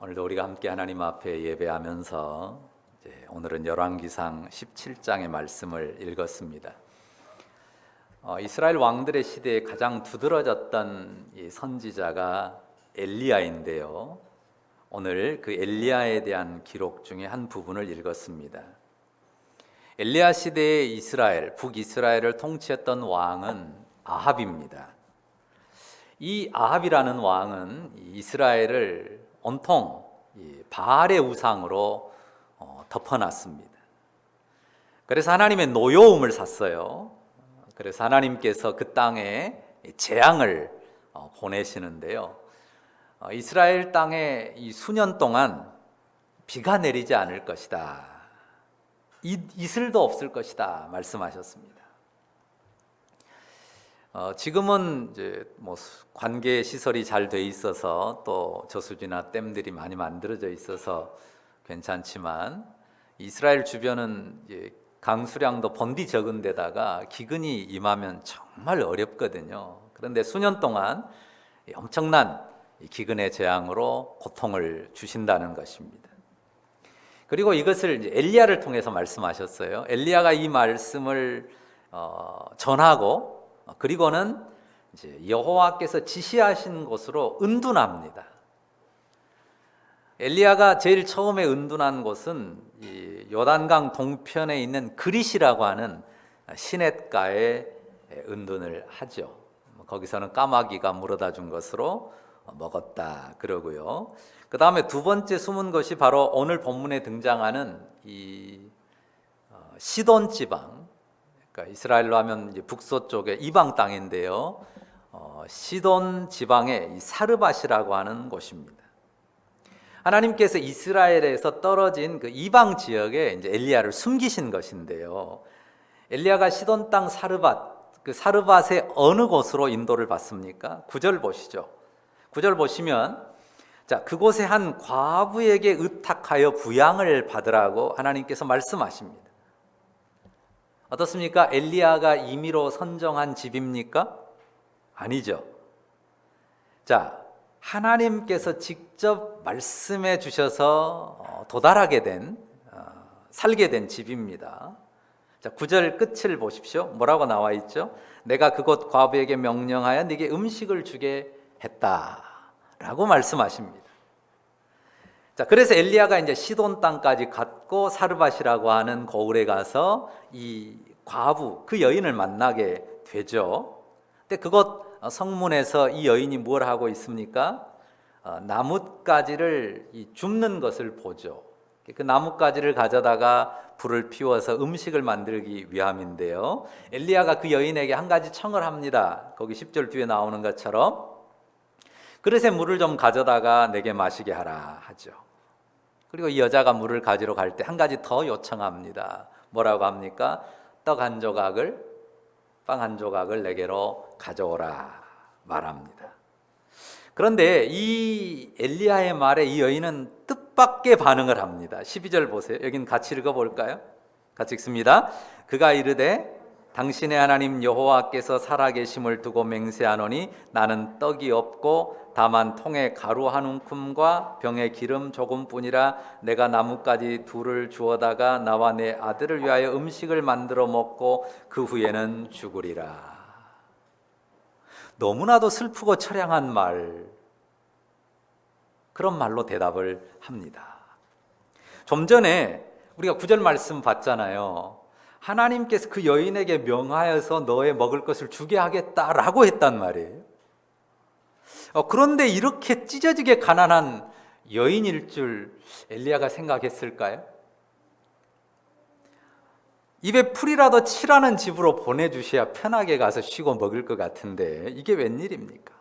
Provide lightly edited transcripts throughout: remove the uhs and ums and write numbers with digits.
오늘도 우리가 함께 하나님 앞에 예배하면서 오늘은 열왕기상 17장의 말씀을 읽었습니다. 이스라엘 왕들의 시대에 가장 두드러졌던 이 선지자가 엘리야인데요. 오늘 그 엘리야에 대한 기록 중에 한 부분을 읽었습니다. 엘리야 시대의 이스라엘, 북이스라엘을 통치했던 왕은 아합입니다. 이 아합이라는 왕은 이스라엘을 온통 바알의 우상으로 덮어놨습니다. 그래서 하나님의 노여움을 샀어요. 그래서 하나님께서 그 땅에 재앙을 보내시는데요. 이스라엘 땅에 이 수년 동안 비가 내리지 않을 것이다. 이슬도 없을 것이다 말씀하셨습니다. 지금은 이제 관계 시설이 잘 돼 있어서 또 저수지나 댐들이 많이 만들어져 있어서 괜찮지만 이스라엘 주변은 이제 강수량도 번디 적은 데다가 기근이 임하면 정말 어렵거든요. 그런데 수년 동안 엄청난 기근의 재앙으로 고통을 주신다는 것입니다. 그리고 이것을 이제 엘리야를 통해서 말씀하셨어요. 엘리야가 이 말씀을 전하고 그리고는 이제 여호와께서 지시하신 곳으로 은둔합니다. 엘리야가 제일 처음에 은둔한 곳은 이 요단강 동편에 있는 그릿이라고 하는 시냇가에 은둔을 하죠. 거기서는 까마귀가 물어다 준 것으로 먹었다 그러고요. 그 다음에 두 번째 숨은 것이 바로 오늘 본문에 등장하는 이 시돈 지방. 그러니까 이스라엘로 하면 이제 북서쪽의 이방 땅인데요. 시돈 지방의 이 사르밧이라고 하는 곳입니다. 하나님께서 이스라엘에서 떨어진 그 이방 지역에 이제 엘리야를 숨기신 것인데요. 엘리야가 시돈 땅 사르밧, 그 사르밧의 어느 곳으로 인도를 받습니까? 9절 보시죠. 9절 보시면 자, 그곳에 한 과부에게 의탁하여 부양을 받으라고 하나님께서 말씀하십니다. 어떻습니까? 엘리야가 임의로 선정한 집입니까? 아니죠. 자, 하나님께서 직접 말씀해 주셔서 도달하게 된, 살게 된 집입니다. 자, 9절 끝을 보십시오. 뭐라고 나와 있죠? 내가 그곳 과부에게 명령하여 네게 음식을 주게 했다라고 말씀하십니다. 자, 그래서 엘리야가 이제 시돈 땅까지 갔고 사르밧이라고 하는 고을에 가서 이 과부, 그 여인을 만나게 되죠. 근데 그곳 성문에서 이 여인이 뭘 하고 있습니까? 나뭇가지를 줍는 것을 보죠. 그 나뭇가지를 가져다가 불을 피워서 음식을 만들기 위함인데요. 엘리야가 그 여인에게 한 가지 청을 합니다. 거기 10절 뒤에 나오는 것처럼 그릇에 물을 좀 가져다가 내게 마시게 하라 하죠. 그리고 이 여자가 물을 가지러 갈 때 한 가지 더 요청합니다. 뭐라고 합니까? 떡 한 조각을, 빵 한 조각을 내게로 가져오라 말합니다. 그런데 이 엘리야의 말에 이 여인은 뜻밖의 반응을 합니다. 12절 보세요. 여긴 같이 읽어볼까요? 같이 읽습니다. 그가 이르되 당신의 하나님 여호와께서 살아계심을 두고 맹세하노니 나는 떡이 없고 다만 통에 가루 한 움큼과 병에 기름 조금뿐이라 내가 나뭇가지 둘을 주워다가 나와 내 아들을 위하여 음식을 만들어 먹고 그 후에는 죽으리라. 너무나도 슬프고 처량한 말, 그런 말로 대답을 합니다. 좀 전에 우리가 9절 말씀 봤잖아요. 하나님께서 그 여인에게 명하여서 너의 먹을 것을 주게 하겠다라고 했단 말이에요. 그런데 이렇게 찢어지게 가난한 여인일 줄 엘리야가 생각했을까요? 입에 풀이라도 칠하는 집으로 보내주셔야 편하게 가서 쉬고 먹을 것 같은데 이게 웬일입니까?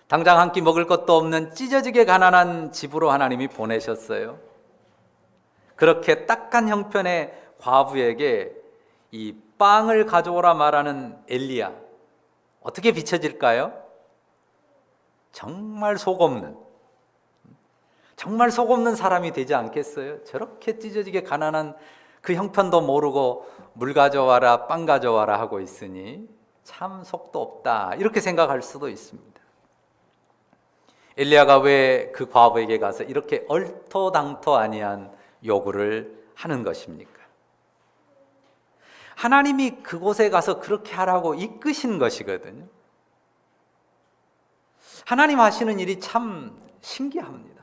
당장 한 끼 먹을 것도 없는 찢어지게 가난한 집으로 하나님이 보내셨어요. 그렇게 딱한 형편의 과부에게 이 빵을 가져오라 말하는 엘리야, 어떻게 비춰질까요? 정말 속없는 사람이 되지 않겠어요? 저렇게 찢어지게 가난한 그 형편도 모르고 물 가져와라, 빵 가져와라 하고 있으니 참 속도 없다, 이렇게 생각할 수도 있습니다. 엘리야가 왜 그 과부에게 가서 이렇게 얼토당토 아니한 요구를 하는 것입니까? 하나님이 그곳에 가서 그렇게 하라고 이끄신 것이거든요. 하나님 하시는 일이 참 신기합니다.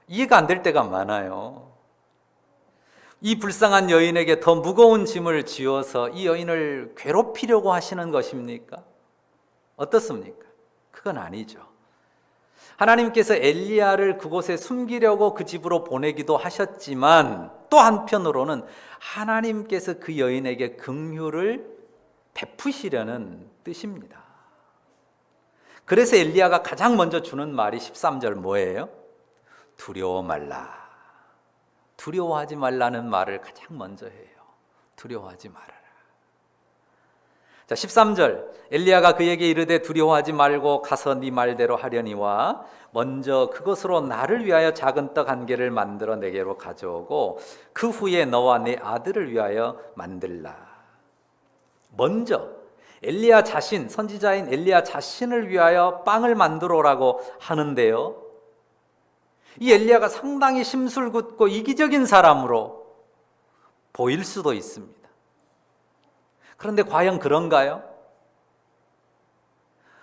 이해가 안 될 때가 많아요. 이 불쌍한 여인에게 더 무거운 짐을 지어서 이 여인을 괴롭히려고 하시는 것입니까? 어떻습니까? 그건 아니죠. 하나님께서 엘리야를 그곳에 숨기려고 그 집으로 보내기도 하셨지만 또 한편으로는 하나님께서 그 여인에게 긍휼을 베푸시려는 뜻입니다. 그래서 엘리야가 가장 먼저 주는 말이 13절 뭐예요? 두려워 말라. 두려워하지 말라는 말을 가장 먼저 해요. 두려워하지 말아라. 자, 13절 엘리야가 그에게 이르되 두려워하지 말고 가서 네 말대로 하려니와 먼저 그것으로 나를 위하여 작은 떡 한 개를 만들어 내게로 가져오고 그 후에 너와 네 아들을 위하여 만들라. 먼저 엘리야 자신, 선지자인 엘리야 자신을 위하여 빵을 만들어 오라고 하는데요, 이 엘리야가 상당히 심술궂고 이기적인 사람으로 보일 수도 있습니다. 그런데 과연 그런가요?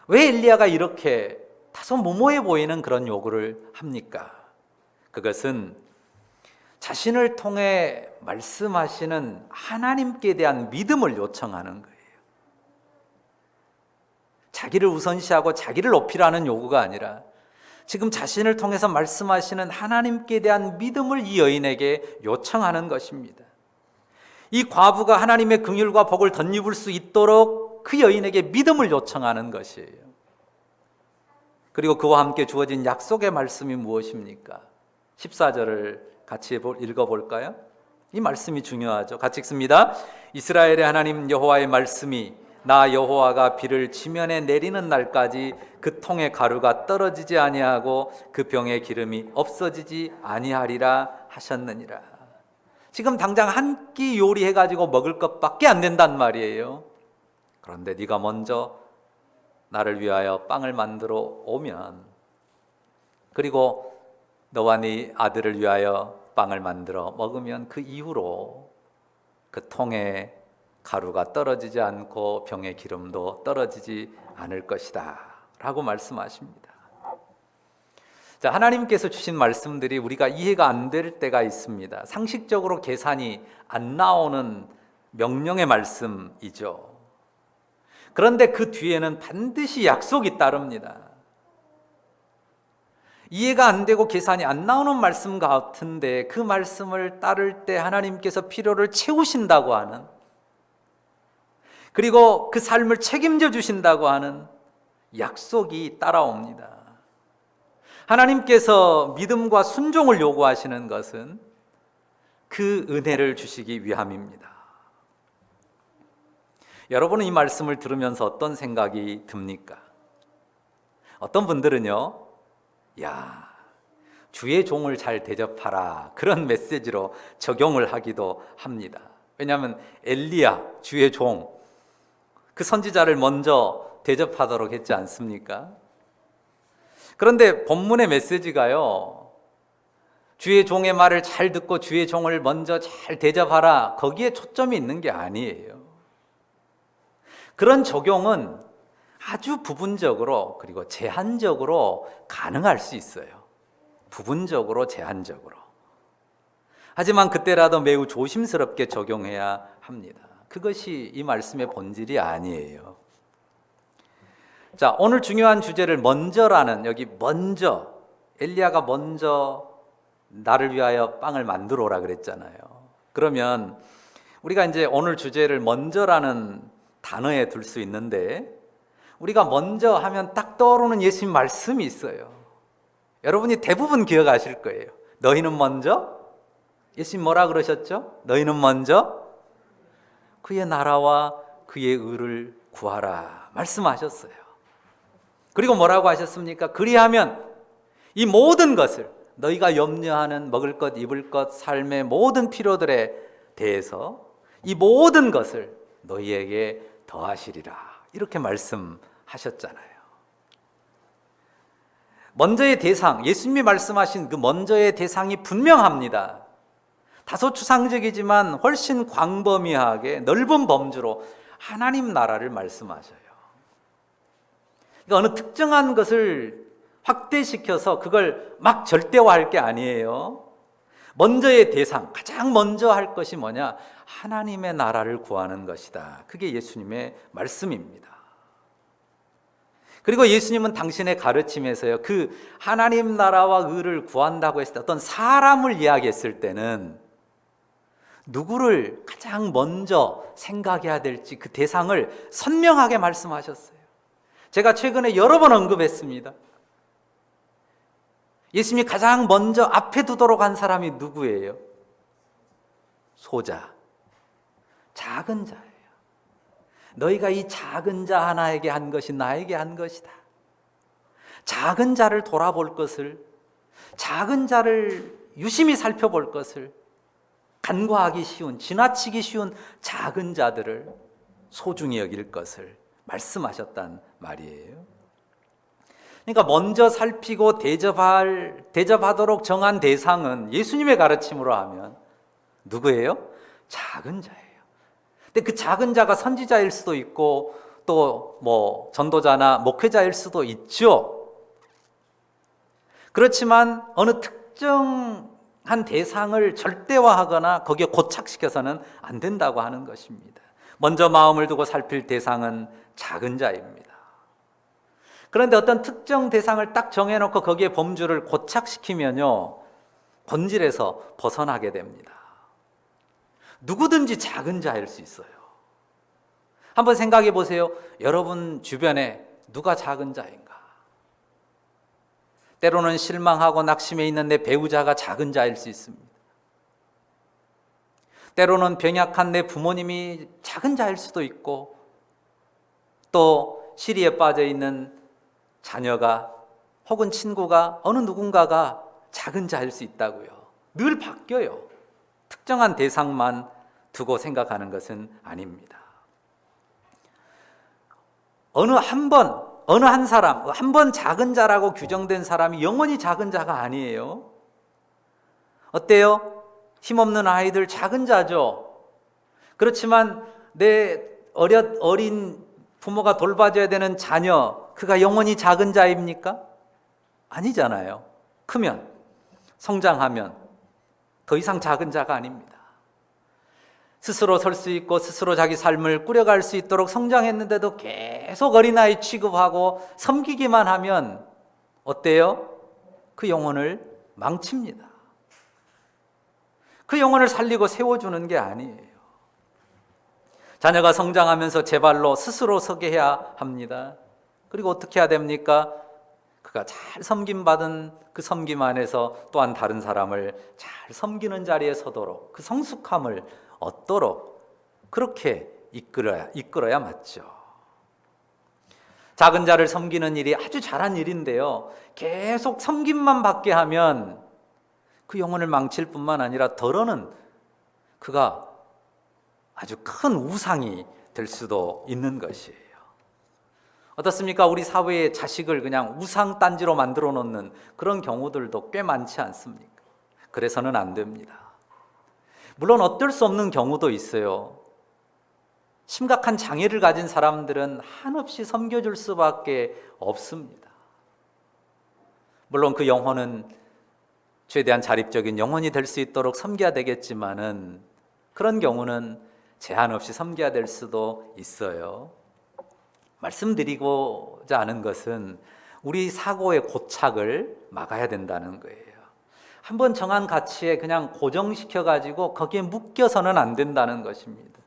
왜 엘리야가 이렇게 다소 무모해 보이는 그런 요구를 합니까? 그것은 자신을 통해 말씀하시는 하나님께 대한 믿음을 요청하는 거예요. 자기를 우선시하고 자기를 높이라는 요구가 아니라 지금 자신을 통해서 말씀하시는 하나님께 대한 믿음을 이 여인에게 요청하는 것입니다. 이 과부가 하나님의 긍휼과 복을 덧입을 수 있도록 그 여인에게 믿음을 요청하는 것이에요. 그리고 그와 함께 주어진 약속의 말씀이 무엇입니까? 14절을 같이 읽어볼까요? 이 말씀이 중요하죠. 같이 읽습니다. 이스라엘의 하나님 여호와의 말씀이 나 여호와가 비를 지면에 내리는 날까지 그 통의 가루가 떨어지지 아니하고 그 병의 기름이 없어지지 아니하리라 하셨느니라. 지금 당장 한 끼 요리해가지고 먹을 것밖에 안 된단 말이에요. 그런데 네가 먼저 나를 위하여 빵을 만들어 오면, 그리고 너와 네 아들을 위하여 빵을 만들어 먹으면 그 이후로 그 통에 가루가 떨어지지 않고 병의 기름도 떨어지지 않을 것이다 라고 말씀하십니다. 자, 하나님께서 주신 말씀들이 우리가 이해가 안 될 때가 있습니다. 상식적으로 계산이 안 나오는 명령의 말씀이죠. 그런데 그 뒤에는 반드시 약속이 따릅니다. 이해가 안 되고 계산이 안 나오는 말씀 같은데 그 말씀을 따를 때 하나님께서 필요를 채우신다고 하는, 그리고 그 삶을 책임져 주신다고 하는 약속이 따라옵니다. 하나님께서 믿음과 순종을 요구하시는 것은 그 은혜를 주시기 위함입니다. 여러분은 이 말씀을 들으면서 어떤 생각이 듭니까? 어떤 분들은요, 야, 주의 종을 잘 대접하라, 그런 메시지로 적용을 하기도 합니다. 왜냐하면 엘리야, 주의 종, 그 선지자를 먼저 대접하도록 했지 않습니까? 그런데 본문의 메시지가요, 주의 종의 말을 잘 듣고 주의 종을 먼저 잘 대접하라, 거기에 초점이 있는 게 아니에요. 그런 적용은 아주 부분적으로 그리고 제한적으로 가능할 수 있어요. 부분적으로, 제한적으로. 하지만 그때라도 매우 조심스럽게 적용해야 합니다. 그것이 이 말씀의 본질이 아니에요. 자, 오늘 중요한 주제를 먼저라는, 여기 먼저, 엘리야가 먼저 나를 위하여 빵을 만들어 오라 그랬잖아요. 그러면 우리가 이제 오늘 주제를 먼저라는 단어에 둘 수 있는데, 우리가 먼저 하면 딱 떠오르는 예수님 말씀이 있어요. 여러분이 대부분 기억하실 거예요. 너희는 먼저, 예수님 뭐라 그러셨죠? 너희는 먼저 그의 나라와 그의 의를 구하라 말씀하셨어요. 그리고 뭐라고 하셨습니까? 그리하면 이 모든 것을, 너희가 염려하는 먹을 것, 입을 것, 삶의 모든 필요들에 대해서 이 모든 것을 너희에게 더하시리라, 이렇게 말씀하셨잖아요. 먼저의 대상, 예수님이 말씀하신 그 먼저의 대상이 분명합니다. 다소 추상적이지만 훨씬 광범위하게 넓은 범주로 하나님 나라를 말씀하셔요. 그러니까 어느 특정한 것을 확대시켜서 그걸 막 절대화할 게 아니에요. 먼저의 대상, 가장 먼저 할 것이 뭐냐? 하나님의 나라를 구하는 것이다. 그게 예수님의 말씀입니다. 그리고 예수님은 당신의 가르침에서요, 그 하나님 나라와 의를 구한다고 했을 때 어떤 사람을 이야기했을 때는 누구를 가장 먼저 생각해야 될지 그 대상을 선명하게 말씀하셨어요. 제가 최근에 여러 번 언급했습니다. 예수님이 가장 먼저 앞에 두도록 한 사람이 누구예요? 소자, 작은 자예요. 너희가 이 작은 자 하나에게 한 것이 나에게 한 것이다. 작은 자를 돌아볼 것을, 작은 자를 유심히 살펴볼 것을, 간과하기 쉬운, 지나치기 쉬운 작은 자들을 소중히 여길 것을 말씀하셨단 말이에요. 그러니까 먼저 살피고 대접하도록 정한 대상은 예수님의 가르침으로 하면 누구예요? 작은 자예요. 근데 그 작은 자가 선지자일 수도 있고 또 뭐 전도자나 목회자일 수도 있죠. 그렇지만 어느 특정한 대상을 절대화하거나 거기에 고착시켜서는 안 된다고 하는 것입니다. 먼저 마음을 두고 살필 대상은 작은 자입니다. 그런데 어떤 특정 대상을 딱 정해놓고 거기에 범주를 고착시키면요, 본질에서 벗어나게 됩니다. 누구든지 작은 자일 수 있어요. 한번 생각해 보세요. 여러분 주변에 누가 작은 자인가? 때로는 실망하고 낙심해 있는 내 배우자가 작은 자일 수 있습니다. 때로는 병약한 내 부모님이 작은 자일 수도 있고, 또 시리에 빠져 있는 자녀가 혹은 친구가, 어느 누군가가 작은 자일 수 있다고요. 늘 바뀌어요. 특정한 대상만 두고 생각하는 것은 아닙니다. 어느 한 사람, 한 번 작은 자라고 규정된 사람이 영원히 작은 자가 아니에요. 어때요? 힘없는 아이들 작은 자죠. 그렇지만 내 어린 부모가 돌봐줘야 되는 자녀, 그가 영원히 작은 자입니까? 아니잖아요. 크면, 성장하면 더 이상 작은 자가 아닙니다. 스스로 설 수 있고 스스로 자기 삶을 꾸려갈 수 있도록 성장했는데도 계속 어린아이 취급하고 섬기기만 하면 어때요? 그 영혼을 망칩니다. 그 영혼을 살리고 세워주는 게 아니에요. 자녀가 성장하면서 제 발로 스스로 서게 해야 합니다. 그리고 어떻게 해야 됩니까? 그가 잘 섬김받은 그 섬김 안에서 또한 다른 사람을 잘 섬기는 자리에 서도록, 그 성숙함을 얻도록 그렇게 이끌어야 맞죠. 작은 자를 섬기는 일이 아주 잘한 일인데요, 계속 섬김만 받게 하면 그 영혼을 망칠 뿐만 아니라 덜어는 그가 아주 큰 우상이 될 수도 있는 것이에요. 어떻습니까? 우리 사회에 자식을 그냥 우상단지로 만들어 놓는 그런 경우들도 꽤 많지 않습니까? 그래서는 안 됩니다. 물론 어쩔 수 없는 경우도 있어요. 심각한 장애를 가진 사람들은 한없이 섬겨줄 수밖에 없습니다. 물론 그 영혼은 최대한 자립적인 영혼이 될 수 있도록 섬겨야 되겠지만은 그런 경우는 제한 없이 섬겨야 될 수도 있어요. 말씀드리고자 하는 것은 우리 사고의 고착을 막아야 된다는 거예요. 한번 정한 가치에 그냥 고정시켜가지고 거기에 묶여서는 안 된다는 것입니다.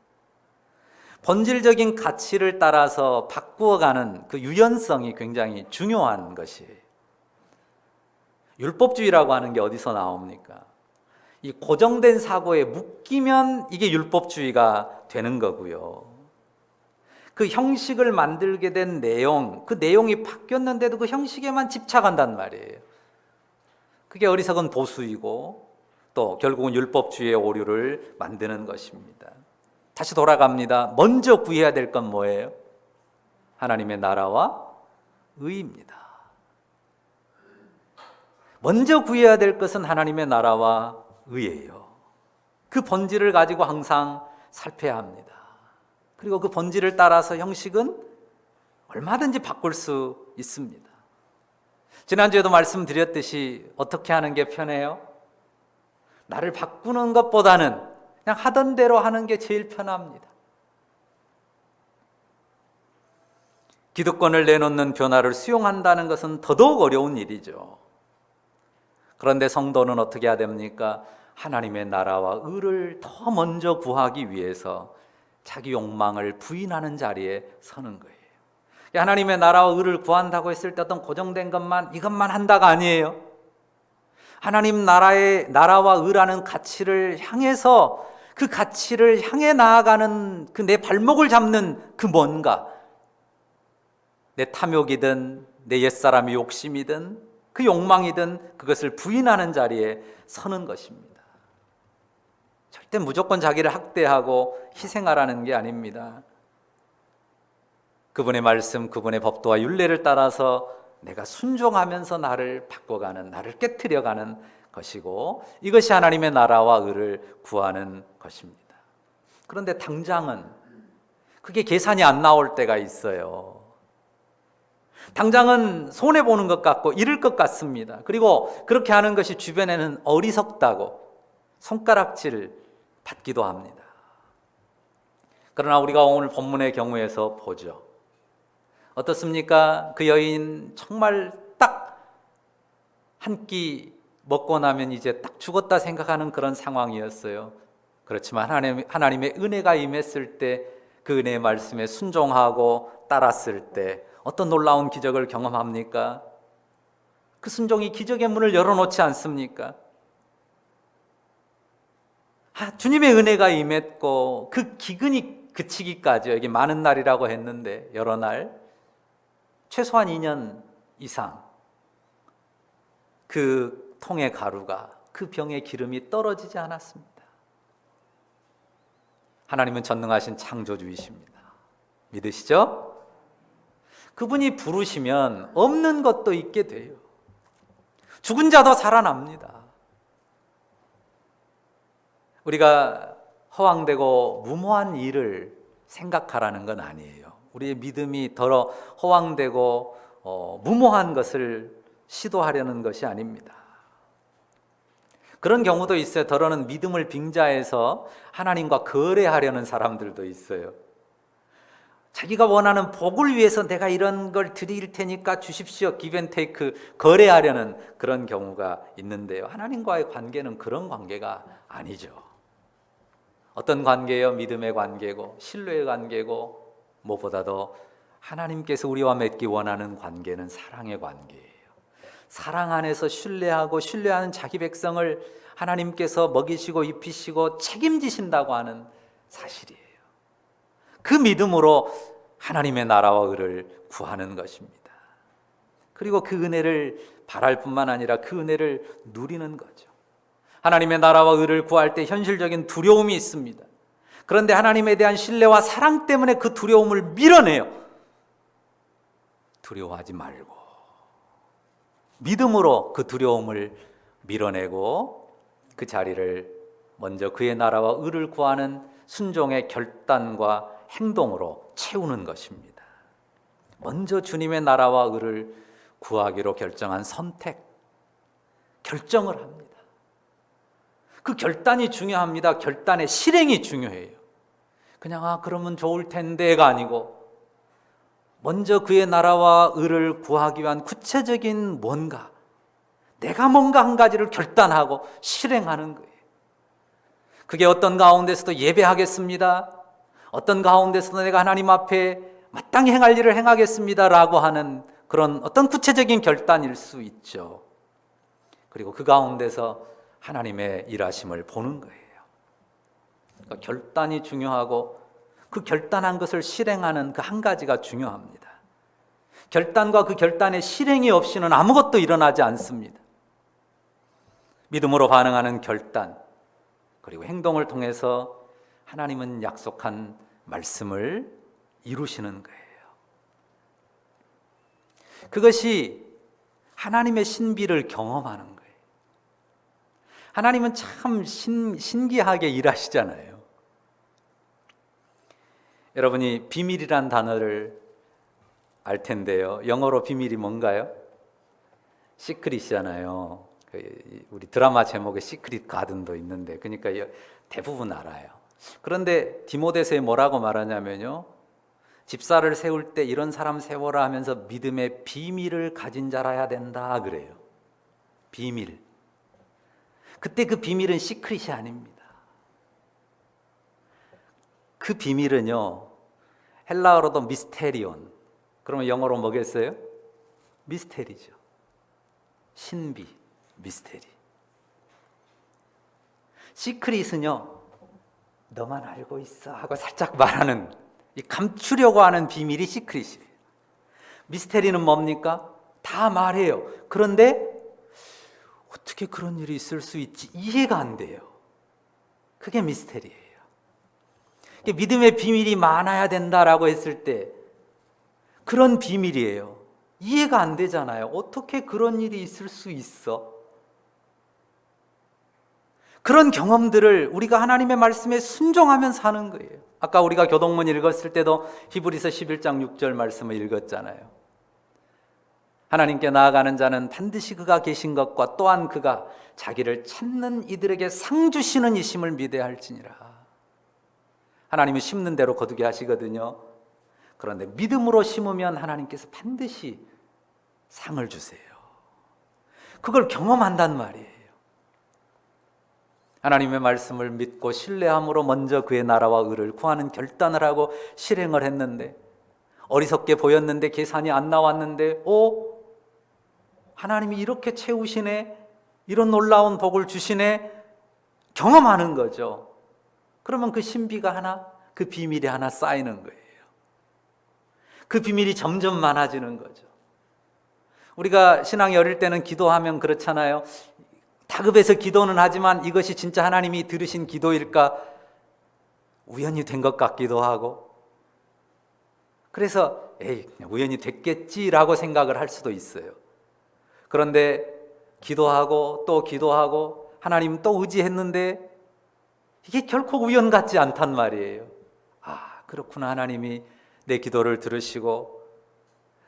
본질적인 가치를 따라서 바꾸어가는 그 유연성이 굉장히 중요한 것이에요. 율법주의라고 하는 게 어디서 나옵니까? 이 고정된 사고에 묶이면 이게 율법주의가 되는 거고요. 그 형식을 만들게 된 내용, 그 내용이 바뀌었는데도 그 형식에만 집착한단 말이에요. 그게 어리석은 보수이고 또 결국은 율법주의의 오류를 만드는 것입니다. 다시 돌아갑니다. 먼저 구해야 될 건 뭐예요? 하나님의 나라와 의입니다. 먼저 구해야 될 것은 하나님의 나라와 의예요. 그 본질을 가지고 항상 살펴야 합니다. 그리고 그 본질을 따라서 형식은 얼마든지 바꿀 수 있습니다. 지난주에도 말씀드렸듯이 어떻게 하는 게 편해요? 나를 바꾸는 것보다는 그냥 하던 대로 하는 게 제일 편합니다. 기득권을 내놓는 변화를 수용한다는 것은 더더욱 어려운 일이죠. 그런데 성도는 어떻게 해야 됩니까? 하나님의 나라와 의를 더 먼저 구하기 위해서 자기 욕망을 부인하는 자리에 서는 거예요. 하나님의 나라와 의를 구한다고 했을 때 어떤 고정된 이것만 한다가 아니에요. 하나님 나라와 의라는 가치를 향해서 그 가치를 향해 나아가는 그 내 발목을 잡는 그 뭔가, 내 탐욕이든 내 옛사람의 욕심이든 그 욕망이든 그것을 부인하는 자리에 서는 것입니다. 절대 무조건 자기를 학대하고 희생하라는 게 아닙니다. 그분의 말씀, 그분의 법도와 율례를 따라서 내가 순종하면서 나를 바꿔가는, 나를 깨트려가는 것이고, 이것이 하나님의 나라와 의를 구하는 것입니다. 그런데 당장은 그게 계산이 안 나올 때가 있어요. 당장은 손해보는 것 같고 잃을 것 같습니다. 그리고 그렇게 하는 것이 주변에는 어리석다고 손가락질 받기도 합니다. 그러나 우리가 오늘 본문의 경우에서 보죠. 어떻습니까? 그 여인 정말 딱 한 끼 먹고 나면 이제 딱 죽었다 생각하는 그런 상황이었어요. 그렇지만 하나님의 은혜가 임했을 때 그 은혜의 말씀에 순종하고 따랐을 때 어떤 놀라운 기적을 경험합니까? 그 순종이 기적의 문을 열어놓지 않습니까? 주님의 은혜가 임했고 그 기근이 그치기까지, 여기 많은 날이라고 했는데 여러 날, 최소한 2년 이상 그 통의 가루가, 그 병의 기름이 떨어지지 않았습니다. 하나님은 전능하신 창조주이십니다. 믿으시죠? 그분이 부르시면 없는 것도 있게 돼요. 죽은 자도 살아납니다. 우리가 허황되고 무모한 일을 생각하라는 건 아니에요. 우리의 믿음이 더러 허황되고 무모한 것을 시도하려는 것이 아닙니다. 그런 경우도 있어요. 더러는 믿음을 빙자해서 하나님과 거래하려는 사람들도 있어요. 자기가 원하는 복을 위해서 내가 이런 걸 드릴 테니까 주십시오, 기브앤테이크, 거래하려는 그런 경우가 있는데요. 하나님과의 관계는 그런 관계가 아니죠. 어떤 관계예요? 믿음의 관계고 신뢰의 관계고, 무엇보다도 하나님께서 우리와 맺기 원하는 관계는 사랑의 관계예요. 사랑 안에서 신뢰하고 신뢰하는 자기 백성을 하나님께서 먹이시고 입히시고 책임지신다고 하는 사실이에요. 그 믿음으로 하나님의 나라와 의를 구하는 것입니다. 그리고 그 은혜를 바랄 뿐만 아니라 그 은혜를 누리는 거죠. 하나님의 나라와 의를 구할 때 현실적인 두려움이 있습니다. 그런데 하나님에 대한 신뢰와 사랑 때문에 그 두려움을 밀어내요. 두려워하지 말고 믿음으로 그 두려움을 밀어내고 그 자리를 먼저 그의 나라와 의를 구하는 순종의 결단과 행동으로 채우는 것입니다. 먼저 주님의 나라와 의를 구하기로 결정한 선택, 결정을 합니다. 그 결단이 중요합니다. 결단의 실행이 중요해요. 그냥 그러면 좋을 텐데가 아니고 먼저 그의 나라와 의를 구하기 위한 구체적인 뭔가, 내가 뭔가 한 가지를 결단하고 실행하는 거예요. 그게 어떤 가운데서도 예배하겠습니다, 어떤 가운데서도 내가 하나님 앞에 마땅히 행할 일을 행하겠습니다 라고 하는 그런 어떤 구체적인 결단일 수 있죠. 그리고 그 가운데서 하나님의 일하심을 보는 거예요. 그러니까 결단이 중요하고 그 결단한 것을 실행하는 그 한 가지가 중요합니다. 결단과 그 결단의 실행이 없이는 아무것도 일어나지 않습니다. 믿음으로 반응하는 결단, 그리고 행동을 통해서 하나님은 약속한 말씀을 이루시는 거예요. 그것이 하나님의 신비를 경험하는 거예요. 하나님은 참 신기하게 일하시잖아요. 여러분이 비밀이란 단어를 알 텐데요. 영어로 비밀이 뭔가요? 시크릿이잖아요. 우리 드라마 제목에 시크릿 가든도 있는데, 그러니까 대부분 알아요. 그런데 디모데서에 뭐라고 말하냐면요, 집사를 세울 때 이런 사람 세워라 하면서 믿음의 비밀을 가진 자라야 된다 그래요. 비밀. 그때 그 비밀은 시크릿이 아닙니다. 그 비밀은요, 헬라어로도 미스테리온. 그러면 영어로 뭐겠어요? 미스테리죠. 신비, 미스테리. 시크릿은요, 너만 알고 있어 하고 살짝 말하는, 이 감추려고 하는 비밀이 시크릿이에요. 미스테리는 뭡니까? 다 말해요. 그런데 어떻게 그런 일이 있을 수 있지? 이해가 안 돼요. 그게 미스테리예요. 믿음의 비밀이 많아야 된다라고 했을 때 그런 비밀이에요. 이해가 안 되잖아요. 어떻게 그런 일이 있을 수 있어? 그런 경험들을 우리가 하나님의 말씀에 순종하면서 하는 거예요. 아까 우리가 교동문 읽었을 때도 히브리서 11장 6절 말씀을 읽었잖아요. 하나님께 나아가는 자는 반드시 그가 계신 것과 또한 그가 자기를 찾는 이들에게 상 주시는 이심을 믿어야 할지니라. 하나님은 심는 대로 거두게 하시거든요. 그런데 믿음으로 심으면 하나님께서 반드시 상을 주세요. 그걸 경험한단 말이에요. 하나님의 말씀을 믿고 신뢰함으로 먼저 그의 나라와 의를 구하는 결단을 하고 실행을 했는데, 어리석게 보였는데 계산이 안 나왔는데 하나님이 이렇게 채우시네, 이런 놀라운 복을 주시네, 경험하는 거죠. 그러면 그 신비가 하나, 그 비밀이 하나 쌓이는 거예요. 그 비밀이 점점 많아지는 거죠. 우리가 신앙이 어릴 때는 기도하면 그렇잖아요. 다급해서 기도는 하지만 이것이 진짜 하나님이 들으신 기도일까 우연히 된 것 같기도 하고, 그래서 그냥 우연히 됐겠지라고 생각을 할 수도 있어요. 그런데 기도하고 또 기도하고 하나님 또 의지했는데 이게 결코 우연 같지 않단 말이에요. 그렇구나. 하나님이 내 기도를 들으시고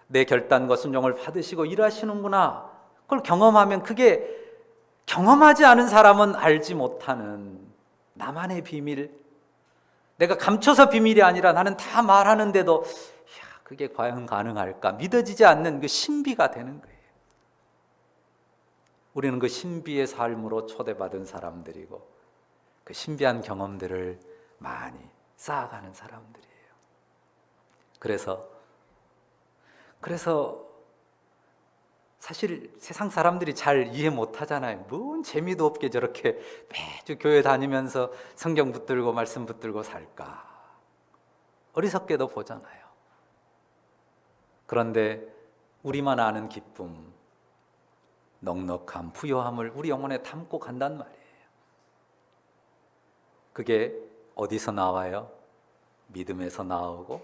내 결단과 순종을 받으시고 일하시는구나. 그걸 경험하면, 그게 경험하지 않은 사람은 알지 못하는 나만의 비밀, 내가 감춰서 비밀이 아니라 나는 다 말하는데도 그게 과연 가능할까 믿어지지 않는 그 신비가 되는 거예요. 우리는 그 신비의 삶으로 초대받은 사람들이고 그 신비한 경험들을 많이 쌓아가는 사람들이에요. 그래서 사실 세상 사람들이 잘 이해 못 하잖아요. 뭔 재미도 없게 저렇게 매주 교회 다니면서 성경 붙들고 말씀 붙들고 살까? 어리석게도 보잖아요. 그런데 우리만 아는 기쁨, 넉넉함, 부요함을 우리 영혼에 담고 간단 말이에요. 그게 어디서 나와요? 믿음에서 나오고,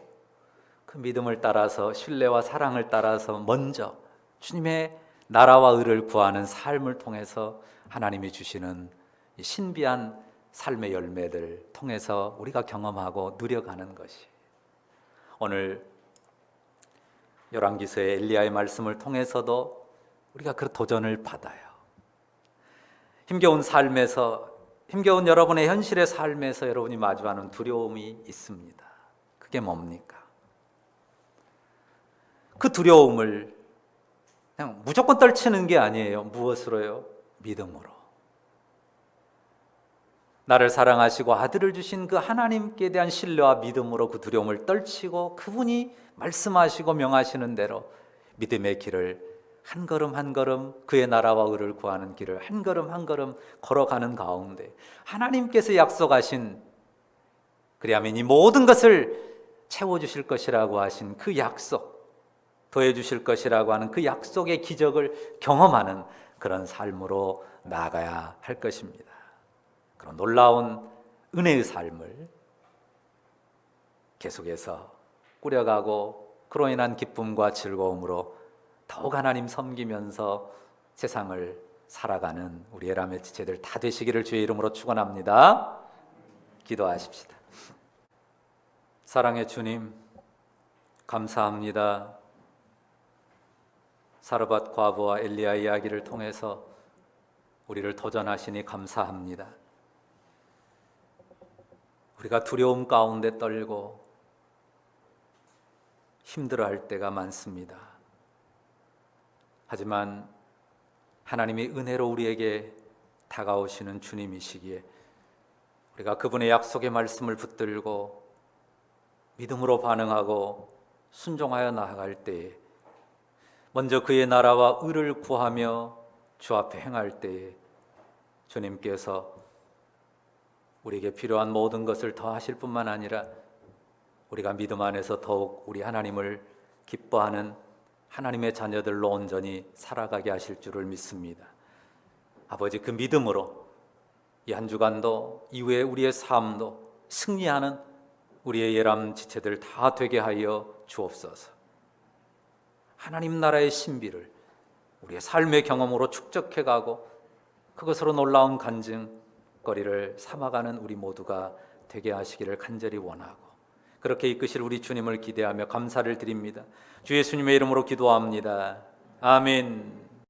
그 믿음을 따라서, 신뢰와 사랑을 따라서 먼저 주님의 나라와 의를 구하는 삶을 통해서 하나님이 주시는 이 신비한 삶의 열매들 통해서 우리가 경험하고 누려가는 것이, 오늘 열왕기서의 엘리야의 말씀을 통해서도 우리가 그 도전을 받아요. 힘겨운 삶에서, 힘겨운 여러분의 현실의 삶에서 여러분이 마주하는 두려움이 있습니다. 그게 뭡니까? 그 두려움을 그냥 무조건 떨치는 게 아니에요. 무엇으로요? 믿음으로. 나를 사랑하시고 아들을 주신 그 하나님께 대한 신뢰와 믿음으로 그 두려움을 떨치고 그분이 말씀하시고 명하시는 대로 믿음의 길을 한 걸음 한 걸음, 그의 나라와 의를 구하는 길을 한 걸음 한 걸음 걸어가는 가운데 하나님께서 약속하신, 그리하면 이 모든 것을 채워주실 것이라고 하신 그 약속, 더해 주실 것이라고 하는 그 약속의 기적을 경험하는 그런 삶으로 나아가야 할 것입니다. 그런 놀라운 은혜의 삶을 계속해서 꾸려가고 그로 인한 기쁨과 즐거움으로 더욱 하나님 섬기면서 세상을 살아가는 우리 에라멜 지체들 다 되시기를 주의 이름으로 축원합니다. 기도하십시다. 사랑의 주님, 감사합니다. 사르밧 과부와 엘리야 이야기를 통해서 우리를 도전하시니 감사합니다. 우리가 두려움 가운데 떨고 힘들어할 때가 많습니다. 하지만 하나님이 은혜로 우리에게 다가오시는 주님이시기에 우리가 그분의 약속의 말씀을 붙들고 믿음으로 반응하고 순종하여 나아갈 때에 먼저 그의 나라와 의를 구하며 주 앞에 행할 때에 주님께서 우리에게 필요한 모든 것을 더하실 뿐만 아니라 우리가 믿음 안에서 더욱 우리 하나님을 기뻐하는 하나님의 자녀들로 온전히 살아가게 하실 줄을 믿습니다. 아버지, 그 믿음으로 이 한 주간도 이후에 우리의 삶도 승리하는 우리의 예람 지체들 다 되게 하여 주옵소서. 하나님 나라의 신비를 우리의 삶의 경험으로 축적해가고 그것으로 놀라운 간증거리를 삼아가는 우리 모두가 되게 하시기를 간절히 원하고 그렇게 이끄실 우리 주님을 기대하며 감사를 드립니다. 주 예수님의 이름으로 기도합니다. 아멘.